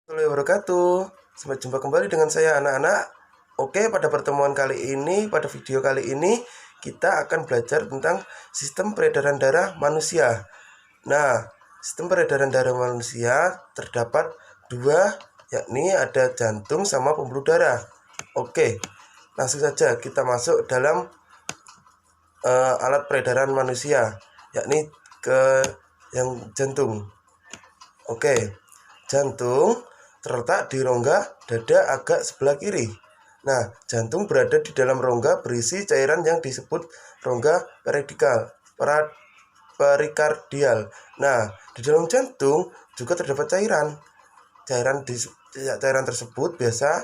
Warahmatullahi wabarakatuh. Sampai jumpa kembali dengan saya anak-anak. Oke, pada pertemuan kali ini, pada video kali ini kita akan belajar tentang sistem peredaran darah manusia. Nah, sistem peredaran darah manusia terdapat dua, yakni ada jantung sama pembuluh darah. Oke, langsung saja kita masuk dalam alat peredaran manusia, yakni ke yang jantung. Oke, jantung terletak di rongga dada agak sebelah kiri. Nah, jantung berada di dalam rongga berisi cairan yang disebut rongga perikardial. Nah, di dalam jantung juga terdapat cairan. Cairan tersebut biasa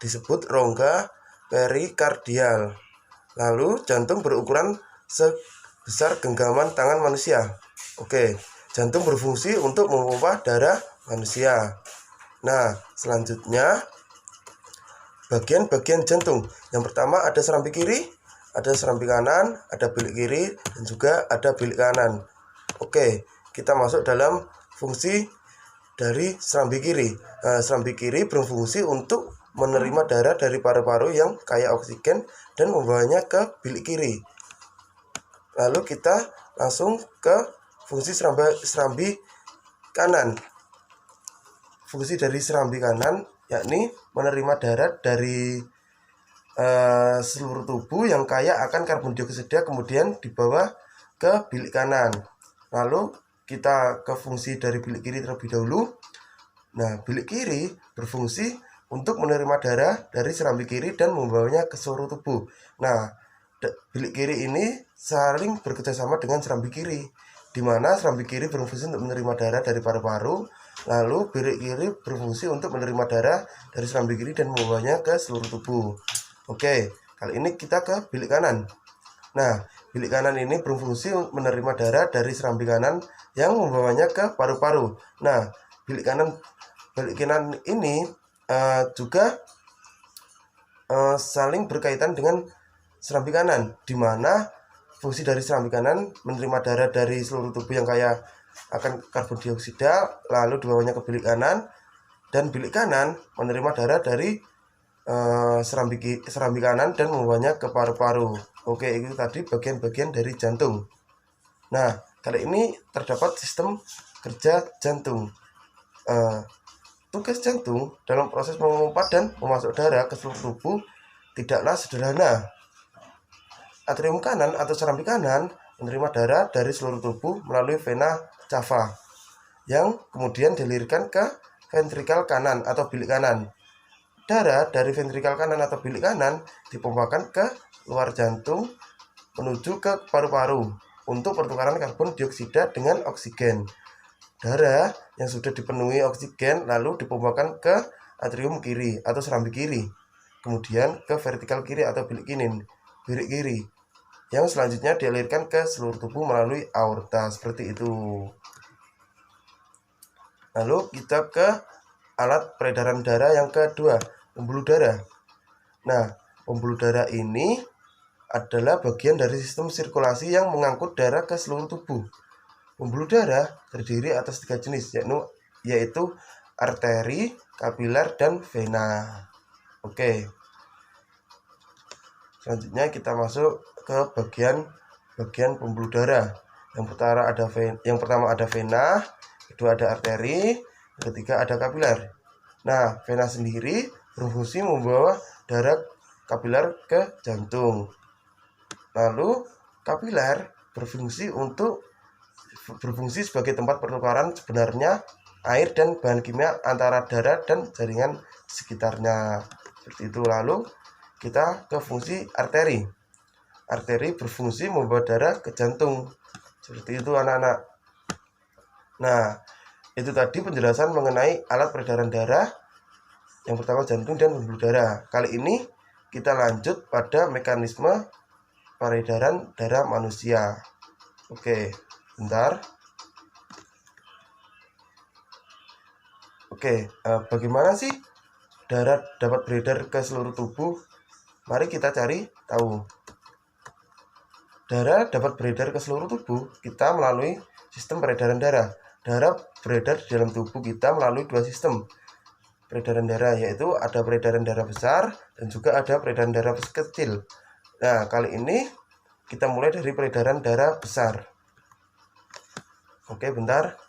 disebut rongga perikardial. Lalu, jantung berukuran sebesar genggaman tangan manusia. Oke, jantung berfungsi untuk memompa darah manusia. Nah, selanjutnya bagian-bagian jantung. Yang pertama ada serambi kiri, ada serambi kanan, ada bilik kiri, dan juga ada bilik kanan. Oke, kita masuk dalam fungsi dari serambi kiri. Serambi kiri berfungsi untuk menerima darah dari paru-paru yang kaya oksigen dan membawanya ke bilik kiri. Lalu kita langsung ke fungsi serambi kanan. Fungsi dari serambi kanan yakni menerima darah dari seluruh tubuh yang kaya akan karbon dioksida, kemudian dibawa ke bilik kanan. Lalu kita ke fungsi dari bilik kiri terlebih dahulu. Nah, bilik kiri berfungsi untuk menerima darah dari serambi kiri dan membawanya ke seluruh tubuh. Nah, bilik kiri ini saling bekerjasama dengan serambi kiri, di mana serambi kiri berfungsi untuk menerima darah dari paru-paru, lalu bilik kiri berfungsi untuk menerima darah dari serambi kiri dan membawanya ke seluruh tubuh. Oke, kali ini kita ke bilik kanan. Nah, bilik kanan ini berfungsi menerima darah dari serambi kanan yang membawanya ke paru-paru. Nah, bilik kanan ini juga saling berkaitan dengan serambi kanan, di mana fungsi dari serambi kanan menerima darah dari seluruh tubuh yang kaya akan karbon dioksida, lalu dibawanya ke bilik kanan, dan bilik kanan menerima darah dari serambi kanan dan membawanya ke paru-paru. Oke, itu tadi bagian-bagian dari jantung. Nah, kali ini terdapat sistem kerja jantung. Tugas jantung dalam proses memompa dan memasuk darah ke seluruh tubuh tidaklah sederhana. Atrium kanan atau serambi kanan menerima darah dari seluruh tubuh melalui vena cava yang kemudian dilirikkan ke ventrikal kanan atau bilik kanan. Darah dari ventrikal kanan atau bilik kanan dipompakan ke luar jantung menuju ke paru-paru untuk pertukaran karbon dioksida dengan oksigen. Darah yang sudah dipenuhi oksigen lalu dipompakan ke atrium kiri atau serambi kiri, kemudian ke vertikal kiri atau bilik kiri, yang selanjutnya dialirkan ke seluruh tubuh melalui aorta, seperti itu. Lalu kita ke alat peredaran darah yang kedua, pembuluh darah. Nah, pembuluh darah ini adalah bagian dari sistem sirkulasi yang mengangkut darah ke seluruh tubuh. Pembuluh darah terdiri atas 3 jenis, yaitu arteri, kapiler, dan vena. Oke. Selanjutnya kita masuk ke bagian pembuluh darah. Yang pertama ada vena, kedua ada arteri, yang ketiga ada kapiler. Nah, vena sendiri berfungsi membawa darah kapiler ke jantung. Lalu kapiler berfungsi sebagai tempat pertukaran sebenarnya air dan bahan kimia antara darah dan jaringan sekitarnya. Seperti itu. Lalu kita ke fungsi arteri. Arteri berfungsi membawa darah ke jantung. Seperti itu anak-anak. Nah, itu tadi penjelasan mengenai alat peredaran darah. Yang pertama jantung dan pembuluh darah. Kali ini kita lanjut pada mekanisme peredaran darah manusia. Oke, bentar. Oke, bagaimana sih darah dapat beredar ke seluruh tubuh? Mari kita cari tahu. Darah dapat beredar ke seluruh tubuh kita melalui sistem peredaran darah. Darah beredar di dalam tubuh kita melalui 2 sistem, peredaran darah, yaitu ada peredaran darah besar dan juga ada peredaran darah kecil. Nah, kali ini kita mulai dari peredaran darah besar. Oke, bentar.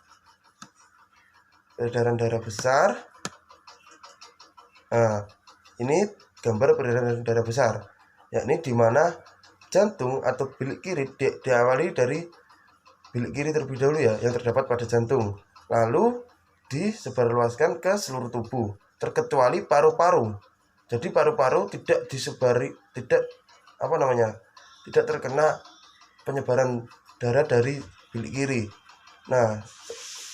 Peredaran darah besar. Nah, ini gambar peredaran darah besar, yakni di mana jantung atau bilik kiri diawali dari bilik kiri terlebih dahulu ya, yang terdapat pada jantung, lalu disebarluaskan ke seluruh tubuh terkecuali paru-paru. Jadi paru-paru tidak tidak terkena penyebaran darah dari bilik kiri. Nah,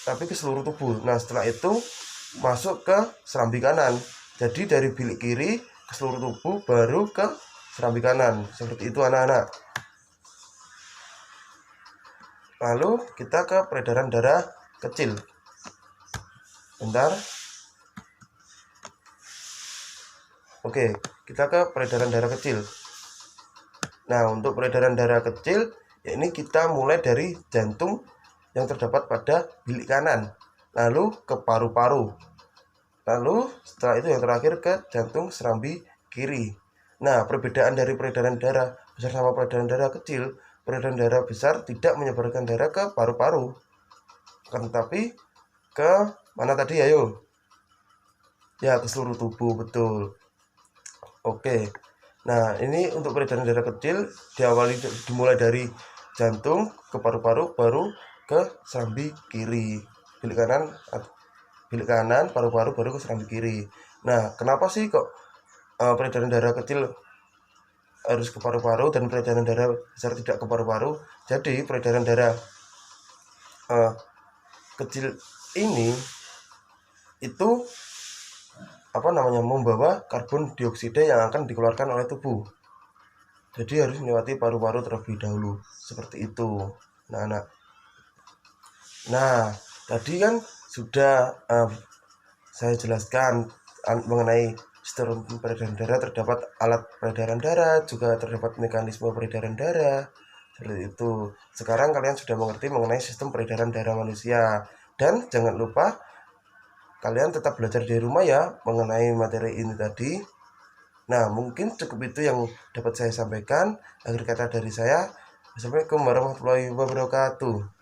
tapi ke seluruh tubuh. Nah, setelah itu masuk ke serambi kanan. Jadi dari bilik kiri ke seluruh tubuh baru ke serambi kanan. Seperti itu anak-anak. Lalu kita ke peredaran darah kecil. Bentar. Oke, kita ke peredaran darah kecil. Nah, untuk peredaran darah kecil, ini kita mulai dari jantung yang terdapat pada bilik kanan, lalu ke paru-paru, lalu setelah itu yang terakhir ke jantung serambi kiri. Nah, perbedaan dari peredaran darah besar sama peredaran darah kecil, peredaran darah besar tidak menyebarkan darah ke paru-paru, tetapi ke mana tadi, ayo? Ya, ke seluruh tubuh, betul. Oke. Nah, ini untuk peredaran darah kecil dimulai dari jantung ke paru-paru, baru ke serambi kiri. Bilik kanan, paru-paru, baru ke serambi kiri. Nah, kenapa sih kok peredaran darah kecil harus ke paru-paru dan peredaran darah besar tidak ke paru-paru? Jadi peredaran darah kecil ini itu membawa karbon dioksida yang akan dikeluarkan oleh tubuh. Jadi harus melewati paru-paru terlebih dahulu. Seperti itu. Nah, tadi kan sudah saya jelaskan mengenai sistem peredaran darah, terdapat alat peredaran darah, juga terdapat mekanisme peredaran darah. Seperti itu. Sekarang kalian sudah mengerti mengenai sistem peredaran darah manusia. Dan jangan lupa kalian tetap belajar di rumah ya mengenai materi ini tadi. Nah, mungkin cukup itu yang dapat saya sampaikan. Akhir kata dari saya, assalamualaikum warahmatullahi wabarakatuh.